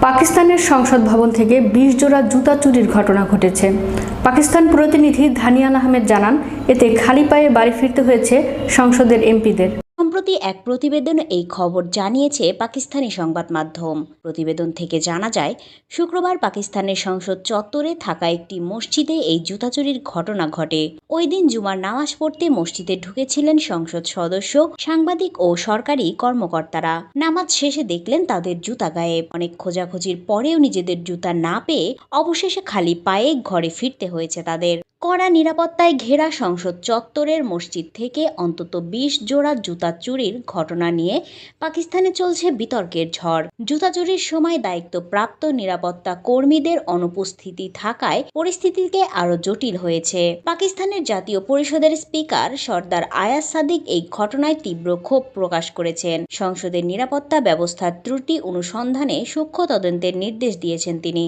পাকিস্তানের সংসদ ভবন থেকে ২০ জোড়া জুতা চুরির ঘটনা ঘটেছে। পাকিস্তান প্রতিনিধি ধানিয়াল আহমেদ জানান, এতে খালি পায়ে বাড়ি ফিরতে হয়েছে সংসদের এমপিদের। সম্প্রতি এক প্রতিবেদনে এই খবর জানিয়েছে পাকিস্তানি সংবাদ মাধ্যম। প্রতিবেদন থেকে জানা যায়, শুক্রবার পাকিস্তানের সংসদ চত্বরে থাকা একটি মসজিদে এই জুতা চুরির ঘটনা ঘটে। ওই দিন জুমার নামাজ পড়তে মসজিদে ঢুকেছিলেন সংসদ সদস্য, সাংবাদিক ও সরকারি কর্মকর্তারা। নামাজ শেষে দেখলেন তাদের জুতা গায়েব। অনেক খোঁজাখুঁজির পরেও নিজেদের জুতা না পেয়ে অবশেষে খালি পায়ে ঘরে ফিরতে হয়েছে তাদের। কড়া নিরাপত্তায় ঘেরা সংসদ চত্বরের মসজিদ থেকে অন্তত ২০ জোড়া জুতা চুরির ঘটনা নিয়ে পাকিস্তানে চলছে বিতর্কের ঝড়। জুতা চুরির সময় দায়িত্বপ্রাপ্ত নিরাপত্তা কর্মীদের অনুপস্থিতি থাকায় পরিস্থিতিকে আরও জটিল হয়েছে। পাকিস্তানের জাতীয় পরিষদের স্পিকার সর্দার আয়াজ সাদিক এই ঘটনায় তীব্র ক্ষোভ প্রকাশ করেছেন। সংসদের নিরাপত্তা ব্যবস্থার ত্রুটি অনুসন্ধানে সূক্ষ্ম তদন্তের নির্দেশ দিয়েছেন তিনি।